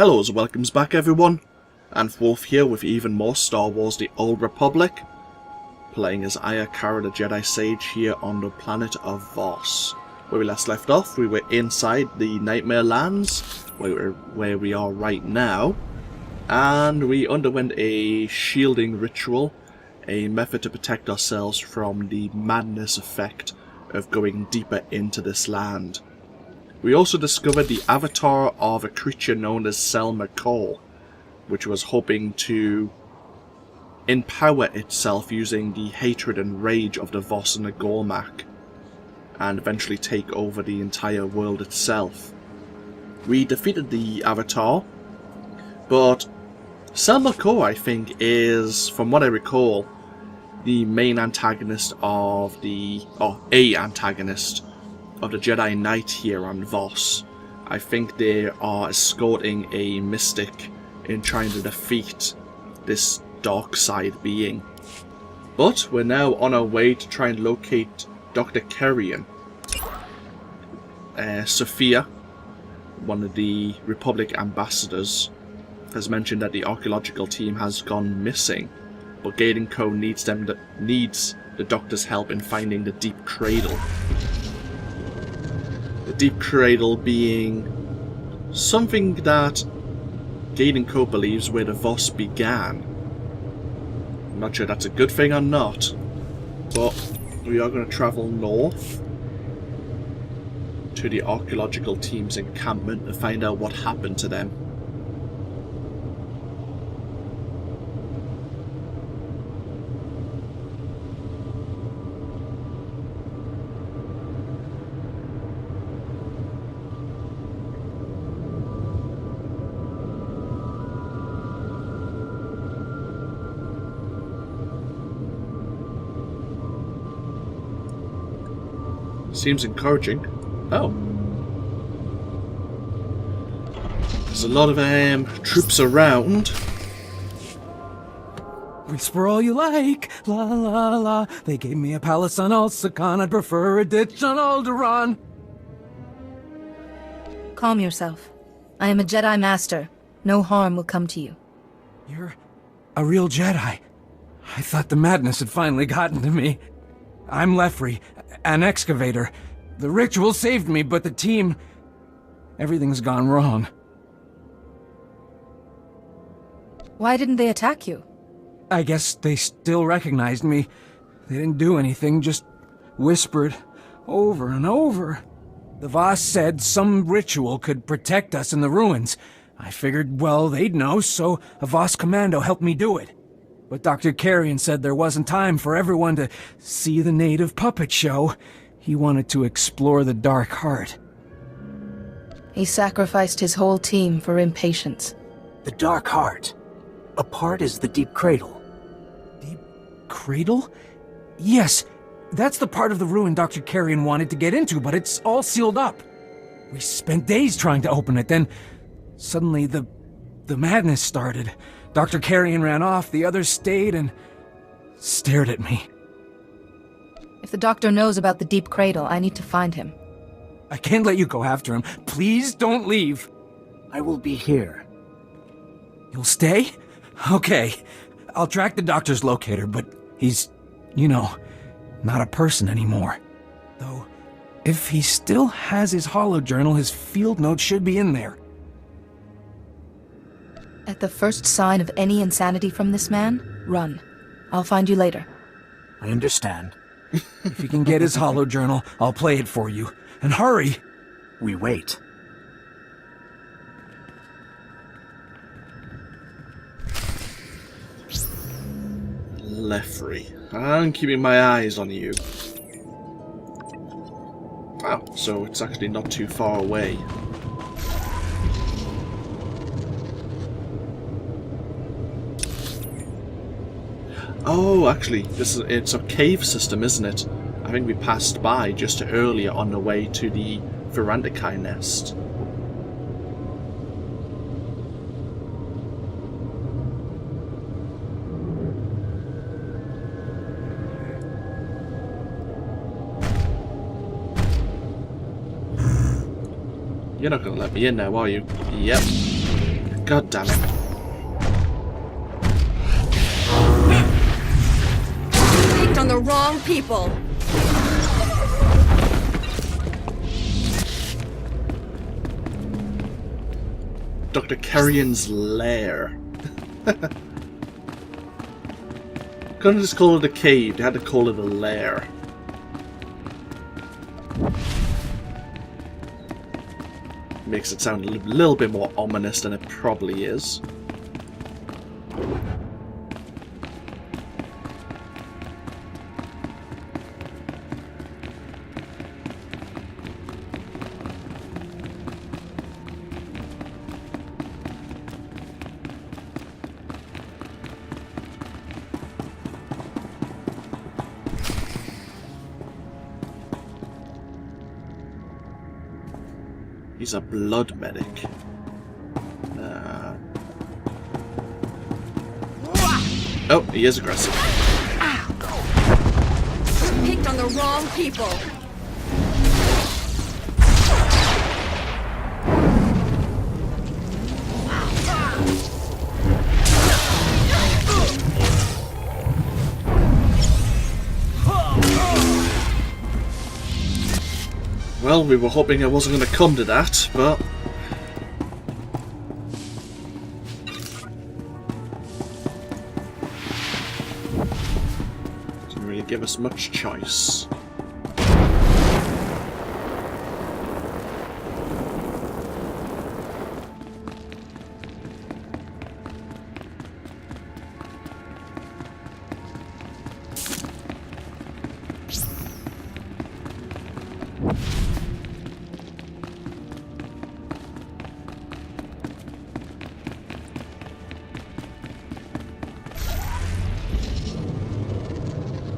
Hello and welcomes back everyone, AnthWolf here with even more Star Wars The Old Republic, playing as Kara the Jedi Sage here on the planet of Voss. Where we last left off, we were inside the Nightmare Lands, where we are right now, and we underwent a shielding ritual, a method to protect ourselves from the madness effect of going deeper into this land. We also discovered the avatar of a creature known as SWTOR, which was hoping to empower itself using the hatred and rage of the Voss and the Gormak, and eventually take over the entire world itself. We defeated the avatar, but SWTOR, I think, is, from what I recall, the main antagonist of a antagonist of the Jedi Knight here on Voss. I think they are escorting a mystic in trying to defeat this dark side being. But we're now on our way to try and locate Dr. Kerrion. Sophia, one of the Republic ambassadors, has mentioned that the archaeological team has gone missing, but Gade & Co. needs the Doctor's help in finding the Deep Cradle. The Deep Cradle being something that Gade & Co. believes where the Voss began. I'm not sure that's a good thing or not, but we are going to travel north to the archaeological team's encampment to find out what happened to them. Seems encouraging. Oh. There's a lot of troops around. Whisper all you like, la la la. They gave me a palace on Alsakan, I'd prefer a ditch on Alderaan. Calm yourself. I am a Jedi Master. No harm will come to you. You're a real Jedi. I thought the madness had finally gotten to me. I'm Lefri, an excavator. The ritual saved me, but the team... everything's gone wrong. Why didn't they attack you? I guess they still recognized me. They didn't do anything, just whispered over and over. The Voss said some ritual could protect us in the ruins. I figured, well, they'd know, so a Voss commando helped me do it. But Dr. Kerrion said there wasn't time for everyone to see the native puppet show. He wanted to explore the dark heart. He sacrificed his whole team for impatience. The dark heart. A part is the Deep Cradle. Deep Cradle? Yes, that's the part of the ruin Dr. Kerrion wanted to get into, but it's all sealed up. We spent days trying to open it, then suddenly the madness started. Dr. Kerrion ran off, the others stayed and stared at me. If the Doctor knows about the Deep Cradle, I need to find him. I can't let you go after him. Please don't leave. I will be here. You'll stay? Okay. I'll track the Doctor's locator, but he's, not a person anymore. Though, if he still has his holojournal, his field notes should be in there. At the first sign of any insanity from this man, run. I'll find you later. I understand. If you can get his holojournal, I'll play it for you. And hurry! We wait. Lefri. I'm keeping my eyes on you. Oh, so it's actually not too far away. Oh, actually, it's a cave system, isn't it? I think we passed by just earlier on the way to the Verandakai nest. You're not going to let me in now, are you? Yep. God damn it. Picked on the wrong people. Dr. Carrion's lair. Couldn't just call it a cave, they had to call it a lair. Makes it sound a little bit more ominous than it probably is. He's a blood medic. Oh, he is aggressive. Picked on the wrong people. Well, we were hoping it wasn't going to come to that, but... didn't really give us much choice.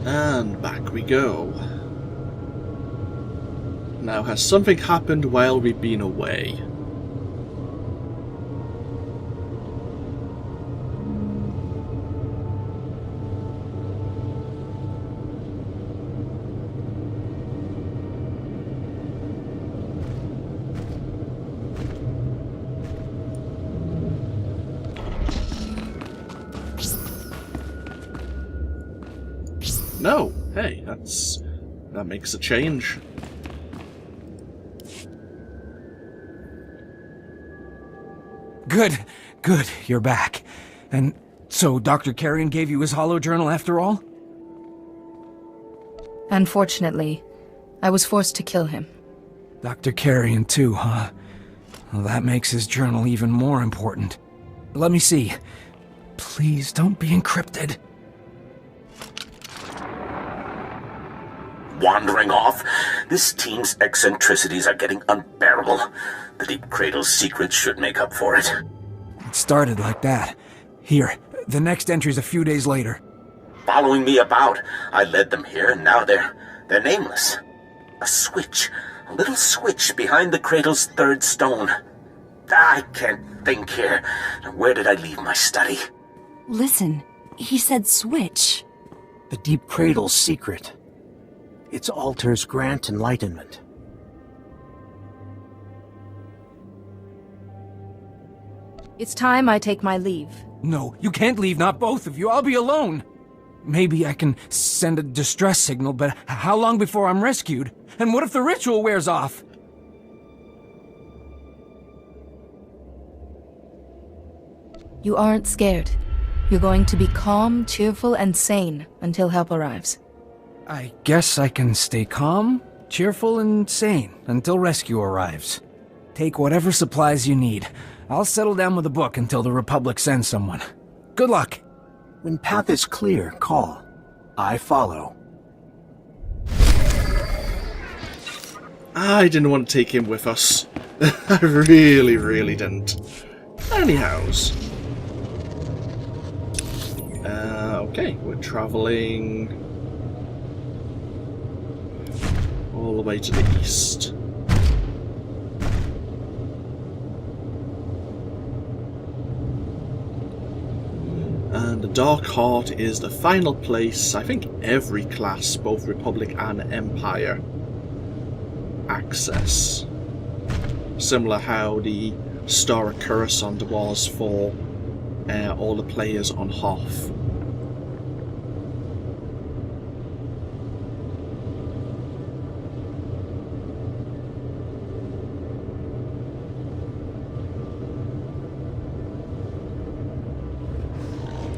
And back we go. Now, has something happened while we've been away? No. Hey, that makes a change. Good, you're back. And so Dr. Carrion gave you his holo journal after all? Unfortunately, I was forced to kill him. Dr. Carrion too, huh? Well, that makes his journal even more important. Let me see. Please don't be encrypted. Wandering off? This team's eccentricities are getting unbearable. The Deep Cradle's secrets should make up for it. It started like that. Here, the next entry's a few days later. Following me about, I led them here, and now they're nameless. A switch. A little switch behind the Cradle's third stone. I can't think here. Where did I leave my study? Listen, he said switch. The Deep Cradle's secret. Its altars grant enlightenment. It's time I take my leave. No, you can't leave, not both of you. I'll be alone. Maybe I can send a distress signal, but how long before I'm rescued? And what if the ritual wears off? You aren't scared. You're going to be calm, cheerful, and sane until help arrives. I guess I can stay calm, cheerful, and sane until rescue arrives. Take whatever supplies you need. I'll settle down with a book until the Republic sends someone. Good luck. When path is clear, call. I follow. I didn't want to take him with us. I really didn't. Anyhows. Okay, we're traveling all the way to the east. And the Dark Heart is the final place I think every class, both Republic and Empire, access. Similar how the Star of Coruscant was for all the players on Hoth.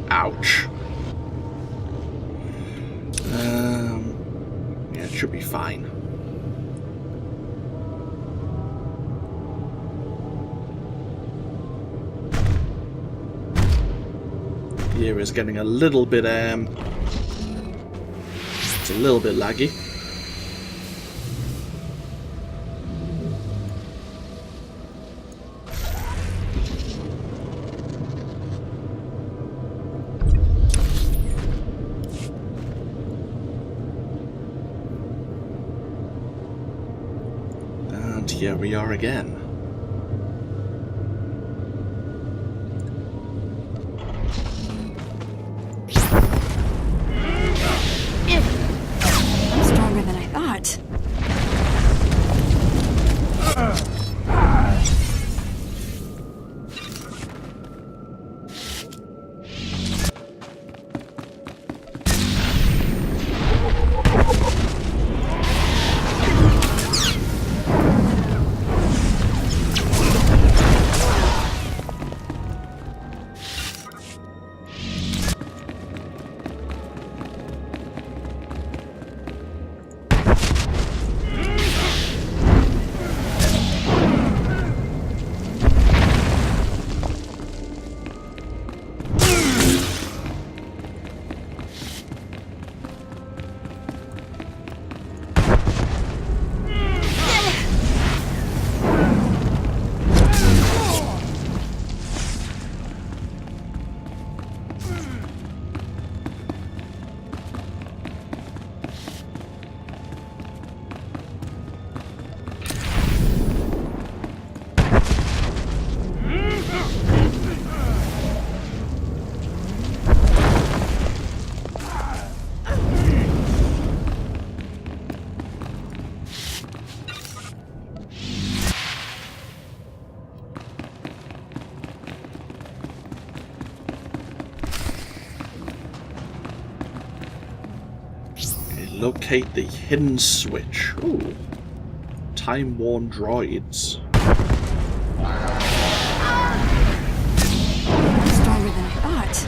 Ouch. Yeah, it should be fine. Here is getting a little bit, it's a little bit laggy. And here we are again. Stronger than I thought. Locate the hidden switch. Ooh. Time-worn droids. Stronger than I thought.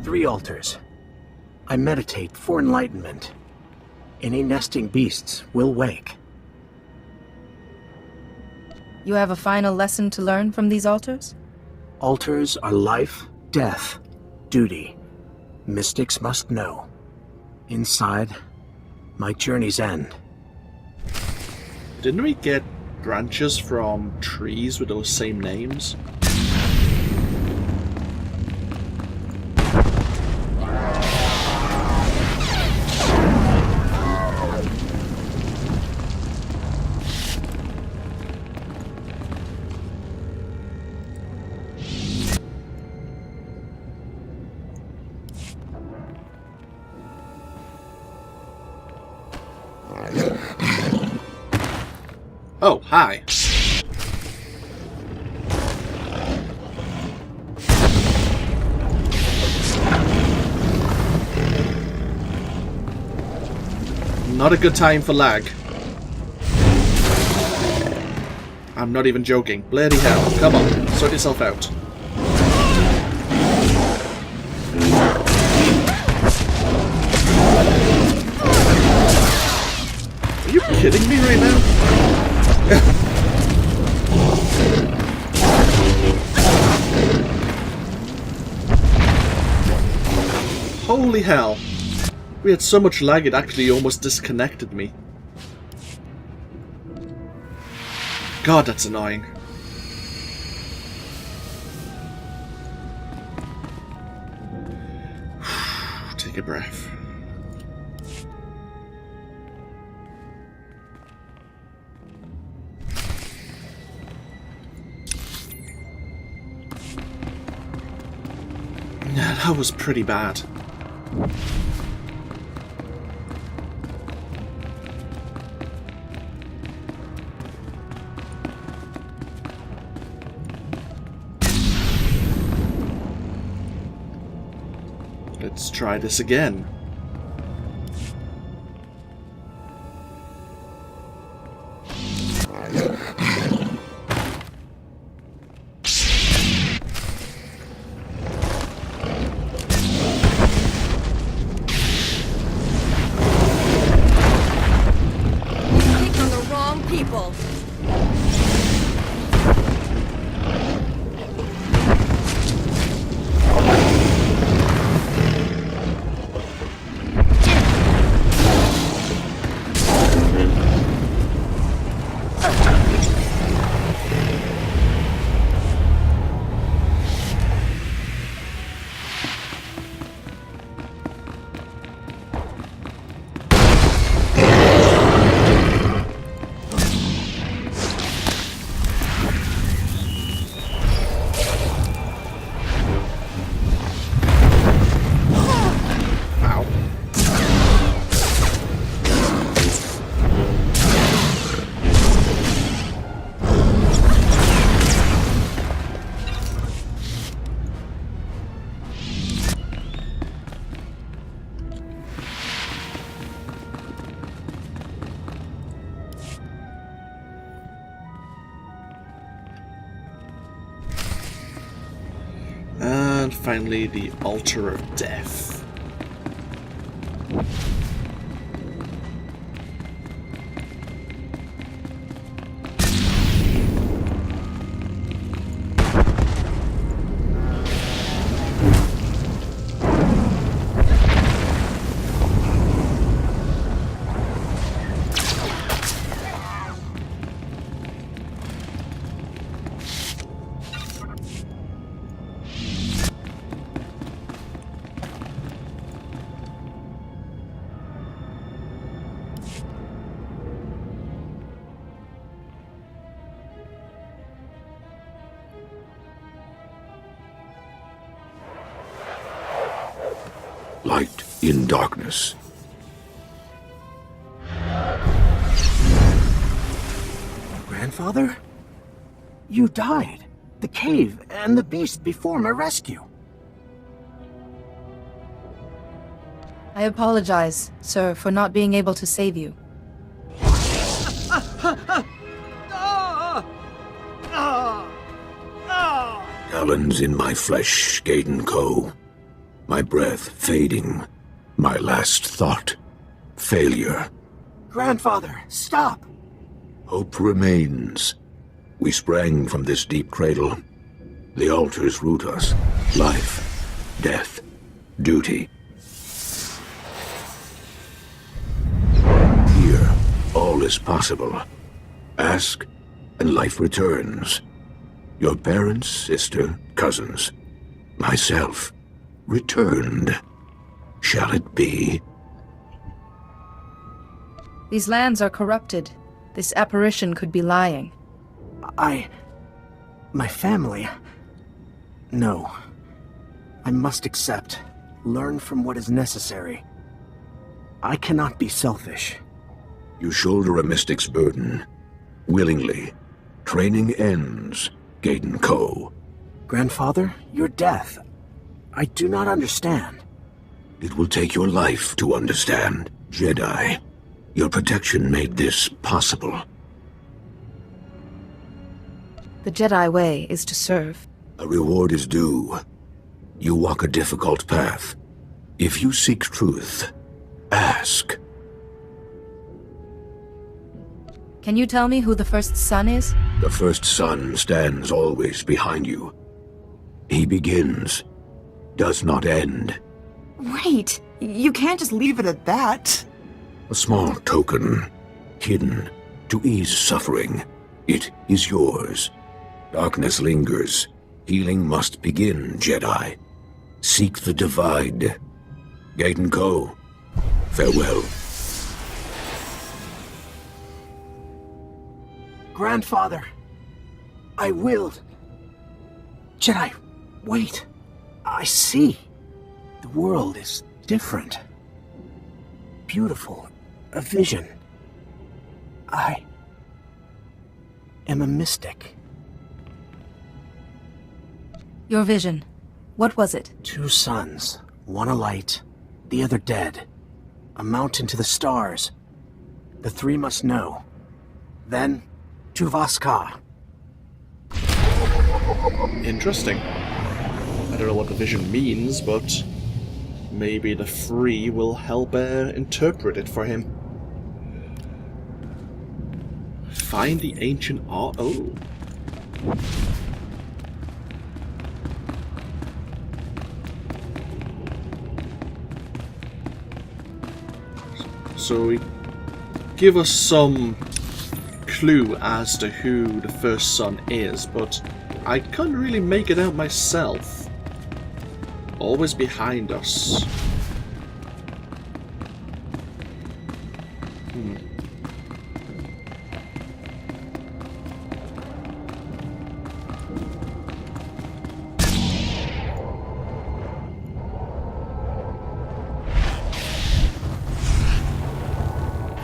Three altars. I meditate for enlightenment. Any nesting beasts will wake. You have a final lesson to learn from these altars? Altars are life, death, duty. Mystics must know. Inside, my journey's end. Didn't we get branches from trees with those same names? Oh, hi. Not a good time for lag. I'm not even joking. Bloody hell. Come on, sort yourself out. Are you kidding me right now? Holy hell. We had so much lag it actually almost disconnected me. God, that's annoying. Take a breath. Yeah, that was pretty bad. Let's try this again. Picked on the wrong people. And finally, the Altar of Death. Light in darkness. Grandfather? You died. The cave and the beast before my rescue. I apologize, sir, for not being able to save you. Talons in my flesh, Gaiden Co. My breath fading. My last thought. Failure. Grandfather, stop! Hope remains. We sprang from this deep cradle. The altars root us. Life, death, duty. Here, all is possible. Ask, and life returns. Your parents, sister, cousins, myself, returned. Shall it be? These lands are corrupted. This apparition could be lying. My family... No. I must accept. Learn from what is necessary. I cannot be selfish. You shoulder a mystic's burden. Willingly. Training ends, Gaiden Co. Grandfather, your death... I do not understand. It will take your life to understand. Jedi, your protection made this possible. The Jedi way is to serve. A reward is due. You walk a difficult path. If you seek truth, ask. Can you tell me who the first son is? The first son stands always behind you. He begins, does not end. Wait, you can't just leave it at that. A small token, hidden, to ease suffering. It is yours. Darkness lingers. Healing must begin, Jedi. Seek the divide. Gaten Ko, farewell. Grandfather, I will. Jedi, wait. I see. The world is different. Beautiful. A vision. I am a mystic. Your vision. What was it? 2 suns, one alight, the other dead. A mountain to the stars. The 3 must know. Then, to Vaska. Interesting. I don't know what the vision means, but maybe the 3 will help interpret it for him. Find the ancient art. Oh. So, give us some clue as to who the first son is, but I couldn't really make it out myself. Always behind us.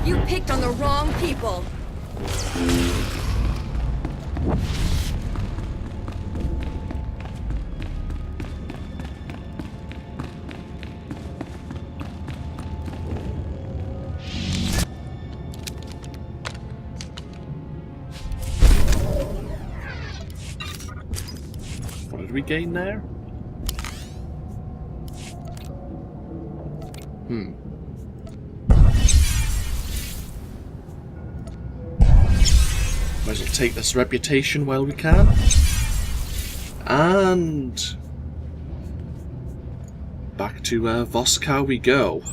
You picked on the wrong people. What did we gain there? Might as well take this reputation while we can. And back to Voskar we go.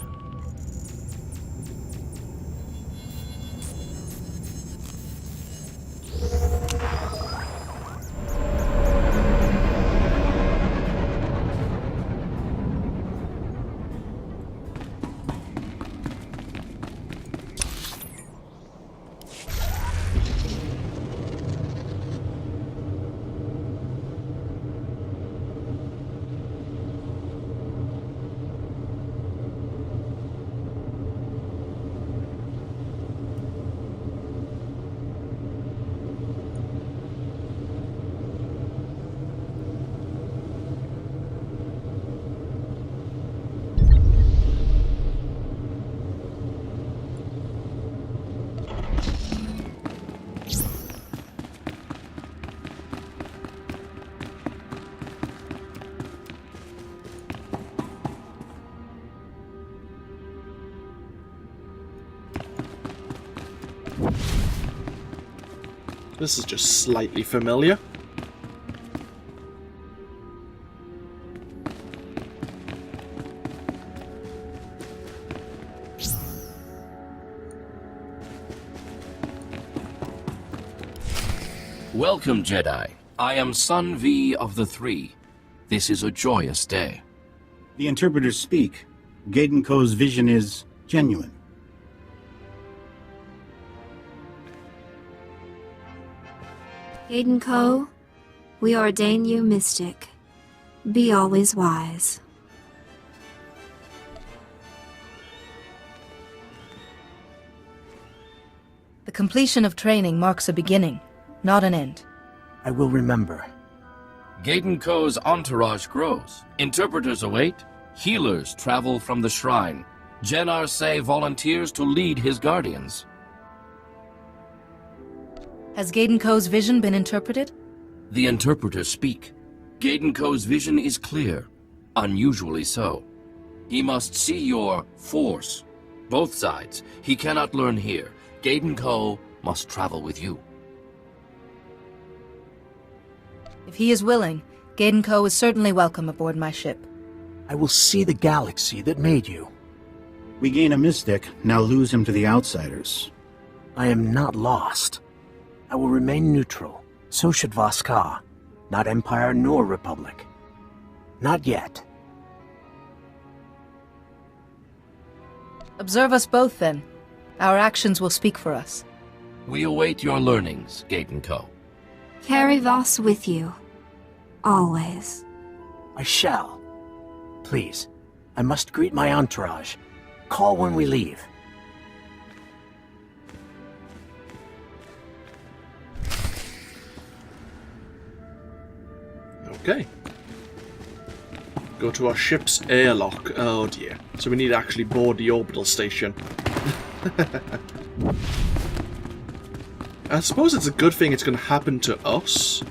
This is just slightly familiar. Welcome, Jedi. I am Son V of the 3. This is a joyous day. The interpreters speak. Gaten Ko's vision is genuine. Gaten Ko, we ordain you mystic. Be always wise. The completion of training marks a beginning, not an end. I will remember. Gaten Ko's entourage grows. Interpreters await. Healers travel from the shrine. Jen Arce volunteers to lead his guardians. Has Gaten Ko's vision been interpreted? The interpreters speak. Gaten Ko's vision is clear, unusually so. He must see your force. Both sides. He cannot learn here. Gaten Ko must travel with you. If he is willing, Gaten Ko is certainly welcome aboard my ship. I will see the galaxy that made you. We gain a mystic, now lose him to the outsiders. I am not lost. I will remain neutral. So should Voss-Ka. Not Empire nor Republic. Not yet. Observe us both, then. Our actions will speak for us. We await your learnings, Gaten Co. Carry Voss with you. Always. I shall. Please, I must greet my entourage. Call when we leave. Okay. Go to our ship's airlock. Oh dear. So we need to actually board the orbital station. I suppose it's a good thing it's going to happen to us,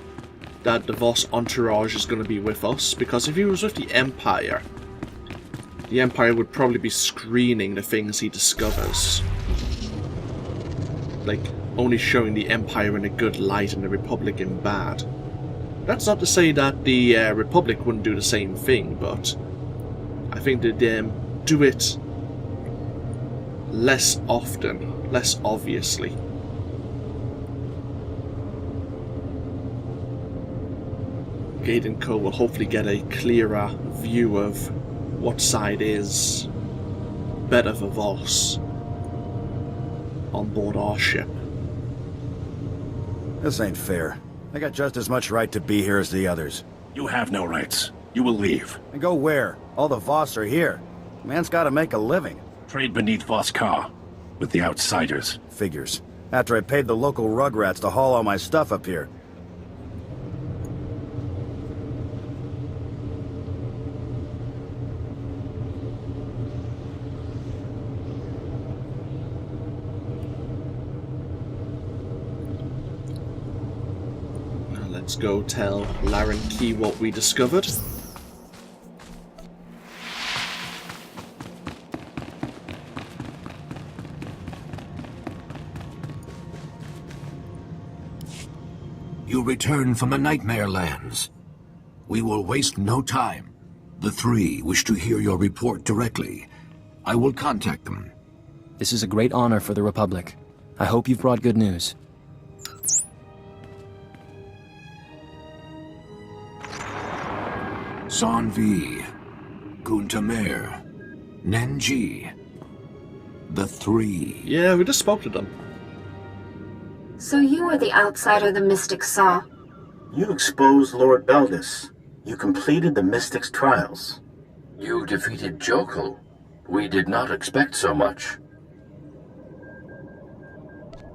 that the Voss entourage is going to be with us, because if he was with the Empire would probably be screening the things he discovers. Like, only showing the Empire in a good light and the Republic in bad. That's not to say that the Republic wouldn't do the same thing, but I think they'd do it less often, less obviously. Gaten Co will hopefully get a clearer view of what side is better for Voss on board our ship. This ain't fair. I got just as much right to be here as the others. You have no rights. You will leave. And go where? All the Voss are here. Man's gotta make a living. Trade beneath Voss-Ka with the outsiders. Figures. After I paid the local rugrats to haul all my stuff up here. Let's go tell Laren Key what we discovered. You return from the Nightmare Lands. We will waste no time. The three wish to hear your report directly. I will contact them. This is a great honor for the Republic. I hope you've brought good news. Sanvi, Guntamer, Nenji. The three. Yeah, we just spoke to them. So you are the outsider the Mystic saw. You exposed Lord Beldis. You completed the Mystic's trials. You defeated Jokul. We did not expect so much.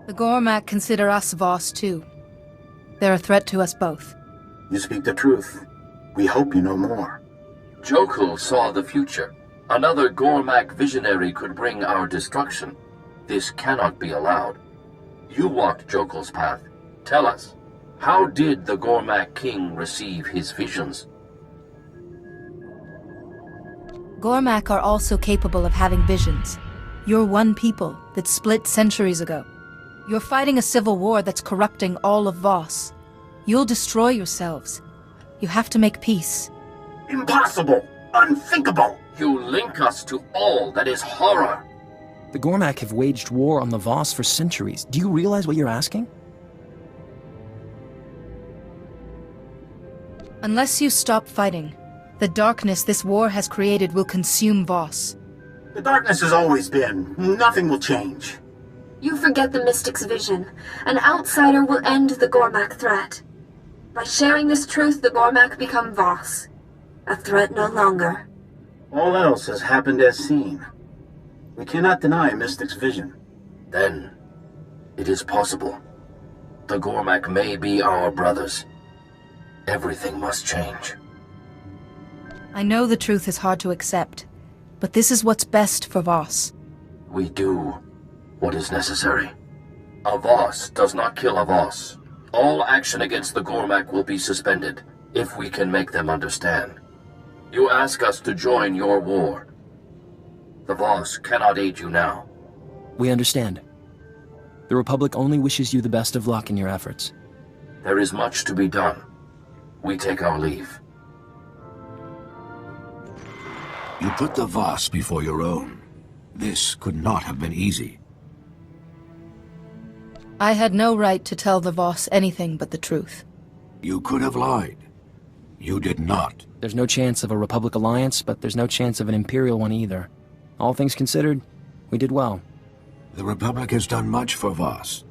The Gormak consider us Voss, too. They're a threat to us both. You speak the truth. We hope you know more. Jokul saw the future. Another Gormak visionary could bring our destruction. This cannot be allowed. You walked Jokul's path. Tell us, how did the Gormak king receive his visions? Gormak are also capable of having visions. You're one people that split centuries ago. You're fighting a civil war that's corrupting all of Voss. You'll destroy yourselves. You have to make peace. Impossible! Unthinkable! You link us to all that is horror. The Gormak have waged war on the Voss for centuries. Do you realize what you're asking? Unless you stop fighting, the darkness this war has created will consume Voss. The darkness has always been. Nothing will change. You forget the Mystic's vision. An outsider will end the Gormak threat. By sharing this truth, the Gormak become Voss. A threat no longer. All else has happened as seen. We cannot deny Mystic's vision. Then, it is possible. The Gormak may be our brothers. Everything must change. I know the truth is hard to accept, but this is what's best for Voss. We do what is necessary. A Voss does not kill a Voss. All action against the Gormak will be suspended, if we can make them understand. You ask us to join your war. The Voss cannot aid you now. We understand. The Republic only wishes you the best of luck in your efforts. There is much to be done. We take our leave. You put the Voss before your own. This could not have been easy. I had no right to tell the Voss anything but the truth. You could have lied. You did not. There's no chance of a Republic alliance, but there's no chance of an Imperial one either. All things considered, we did well. The Republic has done much for Voss.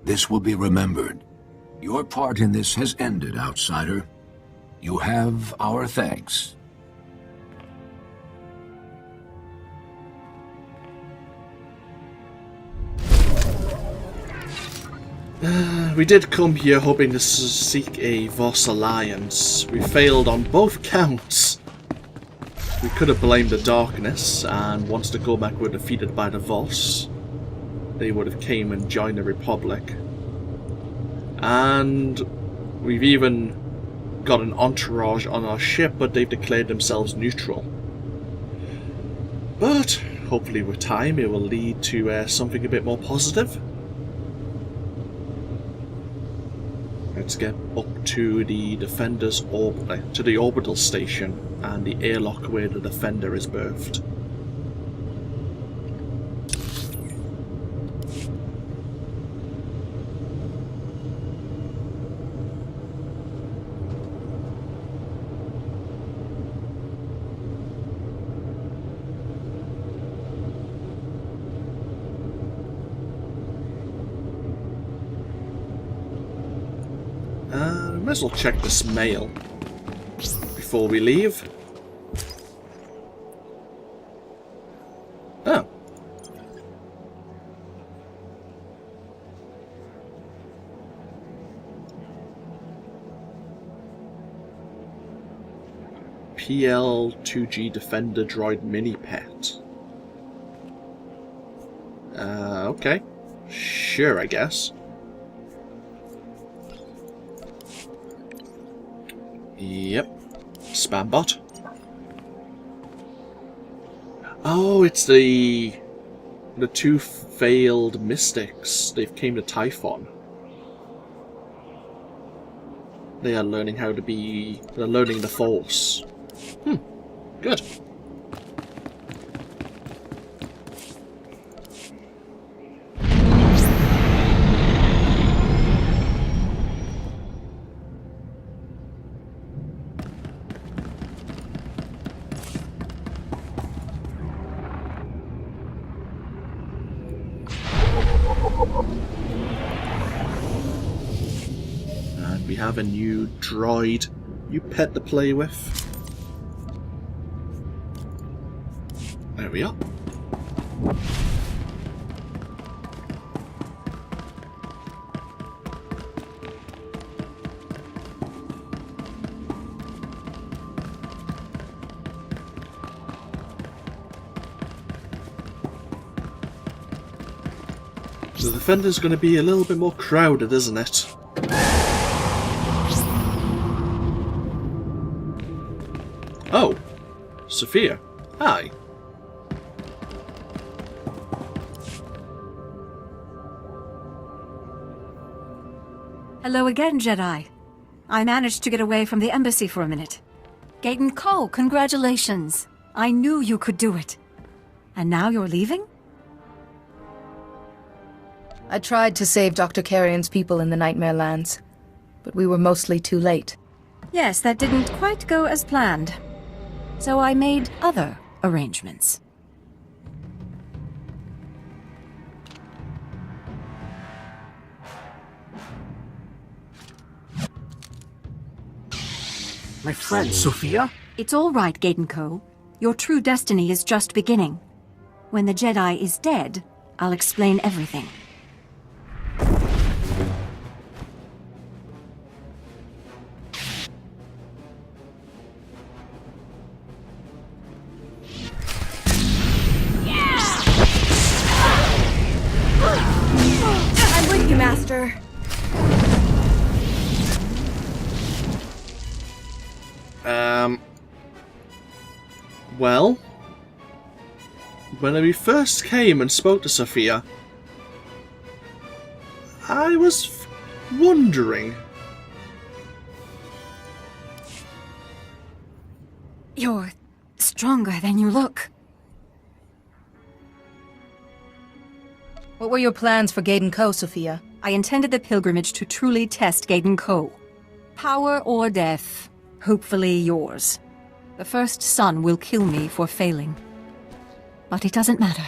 This will be remembered. Your part in this has ended, outsider. You have our thanks. We did come here hoping to seek a Voss alliance. We failed on both counts. We could have blamed the darkness, and once the Gormak were defeated by the Voss, they would have came and joined the Republic. And we've even got an entourage on our ship, but they've declared themselves neutral. But hopefully with time it will lead to something a bit more positive. Let's get up to the Defender's orbit, to the orbital station and the airlock where the Defender is berthed. Might as well check this mail before we leave. Oh. PL-2G Defender Droid Mini Pet. Okay. Sure, I guess. Yep. Spam bot. Oh, it's the two failed mystics. They've came to Typhon. They are learning how to be... They're learning the Force. Good. And we have a new droid you pet to play with. There we are. So the Defender's going to be a little bit more crowded, isn't it? Oh, Sophia. Hi. Hello again, Jedi. I managed to get away from the embassy for a minute. Gaten Ko, congratulations. I knew you could do it. And now you're leaving? I tried to save Dr. Carrion's people in the Nightmare Lands, but we were mostly too late. Yes, that didn't quite go as planned. So I made other arrangements. My friend, Sophia? It's all right, Gaten Ko. Your true destiny is just beginning. When the Jedi is dead, I'll explain everything. I'm with you, Master. Well, when we first came and spoke to Sophia, I was wondering. You're stronger than you look. What were your plans for Gaiden Co, Sophia? I intended the pilgrimage to truly test Gaiden Co. Power or death, hopefully yours. The first son will kill me for failing. But it doesn't matter.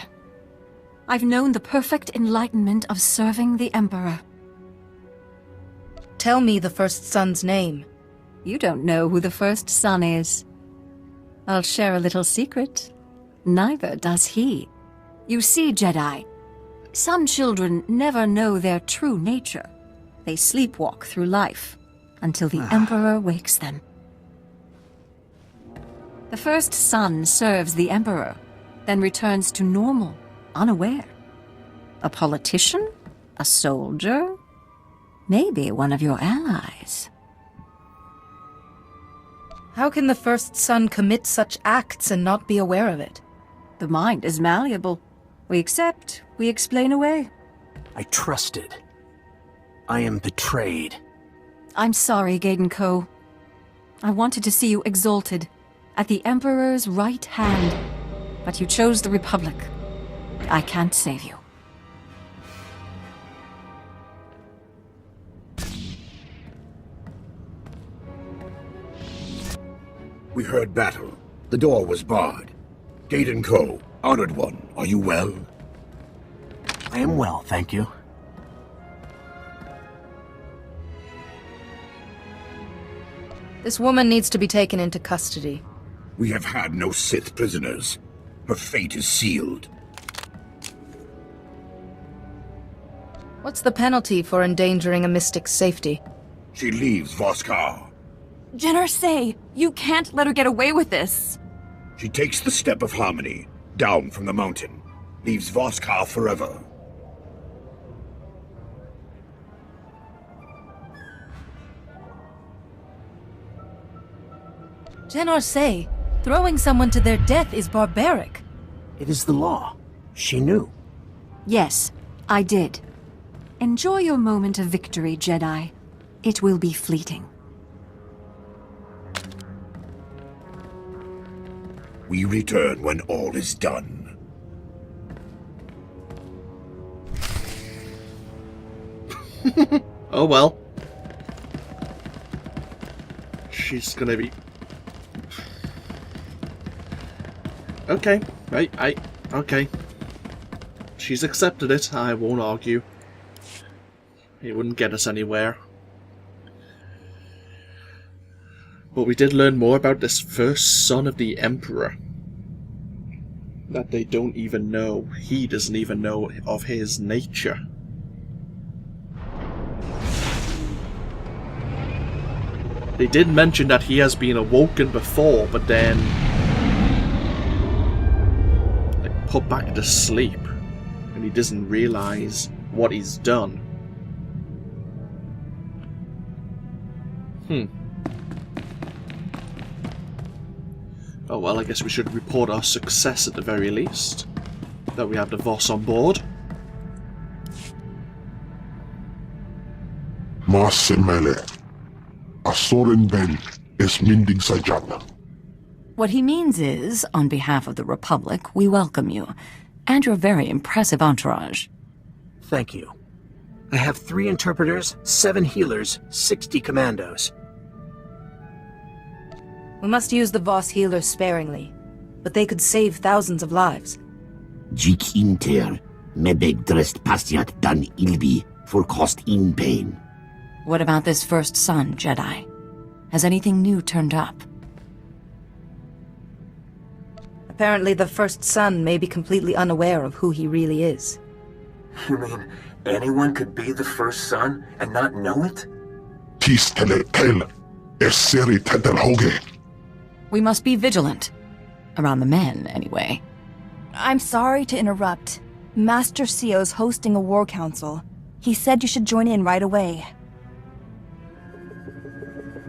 I've known the perfect enlightenment of serving the Emperor. Tell me the first son's name. You don't know who the first son is. I'll share a little secret. Neither does he. You see, Jedi, some children never know their true nature. They sleepwalk through life until the Emperor wakes them. The first son serves the Emperor, then returns to normal, unaware. A politician? A soldier? Maybe one of your allies. How can the first son commit such acts and not be aware of it? The mind is malleable. We accept, we explain away. I trusted. I am betrayed. I'm sorry, Gaiden Co. I wanted to see you exalted, at the Emperor's right hand, but you chose the Republic. I can't save you. We heard battle. The door was barred. Gaiden Co, Honored One, are you well? I am well, thank you. This woman needs to be taken into custody. We have had no Sith prisoners. Her fate is sealed. What's the penalty for endangering a mystic's safety? She leaves Voskar. Jenner say, you can't let her get away with this. She takes the step of harmony, down from the mountain, leaves Voskar forever. Jenor say, throwing someone to their death is barbaric. It is the law. She knew. Yes, I did. Enjoy your moment of victory, Jedi. It will be fleeting. We return when all is done. Oh well. She's gonna be... Okay, right, okay. She's accepted it, I won't argue. It wouldn't get us anywhere. But we did learn more about this first son of the Emperor. That they don't even know. He doesn't even know of his nature. They did mention that he has been awoken before, but then like, put back to sleep. And he doesn't realise what he's done. Oh well, I guess we should report our success at the very least. That we have the Voss on board. Masemele. Asoren Ben es mindig sajan. What he means is, on behalf of the Republic, we welcome you. And your very impressive entourage. Thank you. I have 3 interpreters, 7 healers, 60 commandos. We must use the Voss healers sparingly, but they could save thousands of lives. Jik inter, mebeg drest pastiat dan ilbi, for cost in pain. What about this first son, Jedi? Has anything new turned up? Apparently the first son may be completely unaware of who he really is. You mean anyone could be the first son and not know it? Tis tele tel, seri tedel hoge. We must be vigilant. Around the men, anyway. I'm sorry to interrupt. Master Seo's hosting a war council. He said you should join in right away.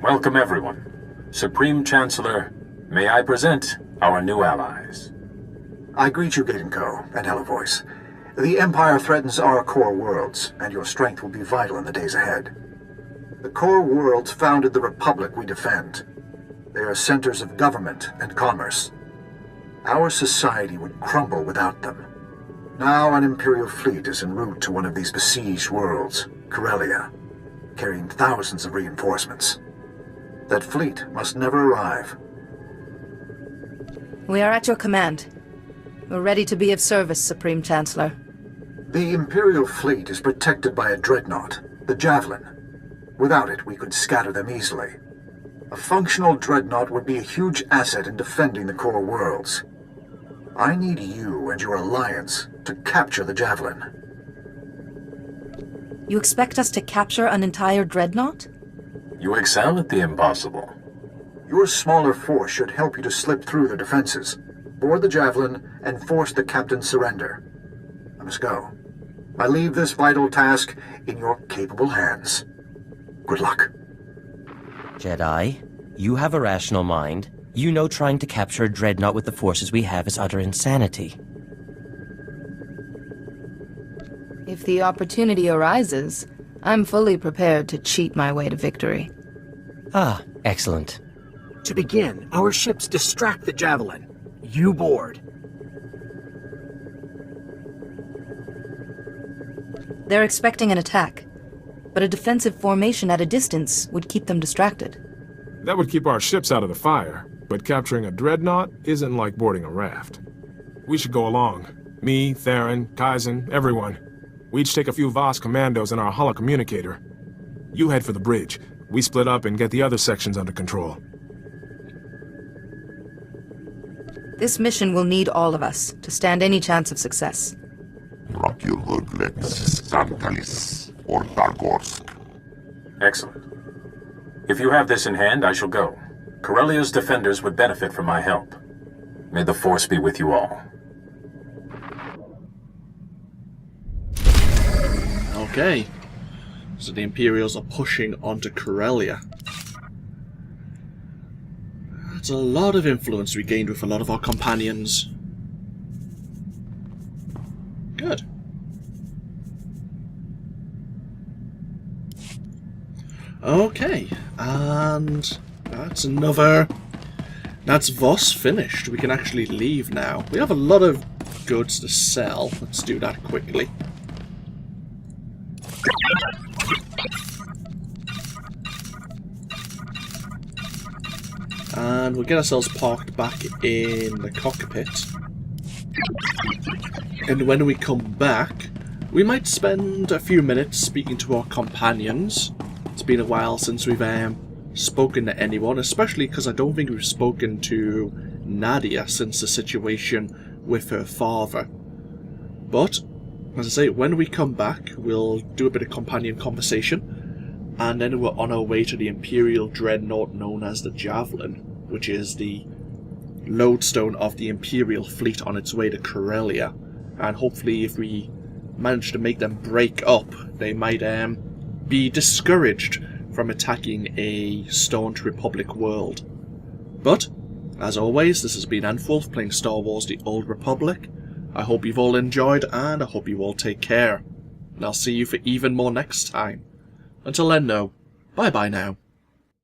Welcome, everyone. Supreme Chancellor, may I present our new allies. I greet you, Gaiden Co. and Hello Voice. The Empire threatens our core worlds, and your strength will be vital in the days ahead. The core worlds founded the Republic we defend. They are centers of government and commerce. Our society would crumble without them. Now an Imperial fleet is en route to one of these besieged worlds, Corellia, carrying thousands of reinforcements. That fleet must never arrive. We are at your command. We're ready to be of service, Supreme Chancellor. The Imperial fleet is protected by a dreadnought, the Javelin. Without it, we could scatter them easily. A functional dreadnought would be a huge asset in defending the core worlds. I need you and your alliance to capture the Javelin. You expect us to capture an entire dreadnought? You excel at the impossible. Your smaller force should help you to slip through the defenses, board the Javelin, and force the captain's surrender. I must go. I leave this vital task in your capable hands. Good luck. Jedi, you have a rational mind. You know trying to capture a dreadnought with the forces we have is utter insanity. If the opportunity arises, I'm fully prepared to cheat my way to victory. Ah, excellent. To begin, our ships distract the Javelin. You board. They're expecting an attack, but a defensive formation at a distance would keep them distracted. That would keep our ships out of the fire, but capturing a dreadnought isn't like boarding a raft. We should go along. Me, Theron, Kaizen, everyone. We each take a few Voss commandos and our holocommunicator. You head for the bridge. We split up and get the other sections under control. This mission will need all of us to stand any chance of success. Excellent. If you have this in hand, I shall go. Corellia's defenders would benefit from my help. May the Force be with you all. Okay. So the Imperials are pushing onto Corellia. That's a lot of influence we gained with a lot of our companions. Good. Okay, and that's Voss finished. We can actually leave now. We have a lot of goods to sell. Let's do that quickly. And we'll get ourselves parked back in the cockpit. And when we come back, we might spend a few minutes speaking to our companions. It's been a while since we've spoken to anyone, especially because I don't think we've spoken to Nadia since the situation with her father. But, as I say, when we come back, we'll do a bit of companion conversation, and then we're on our way to the Imperial Dreadnought known as the Javelin, which is the lodestone of the Imperial fleet on its way to Corellia. And hopefully if we manage to make them break up, they might be discouraged from attacking a staunch Republic world. But, as always, this has been AnthWolf playing Star Wars The Old Republic. I hope you've all enjoyed, and I hope you all take care. And I'll see you for even more next time. Until then, though, bye-bye now.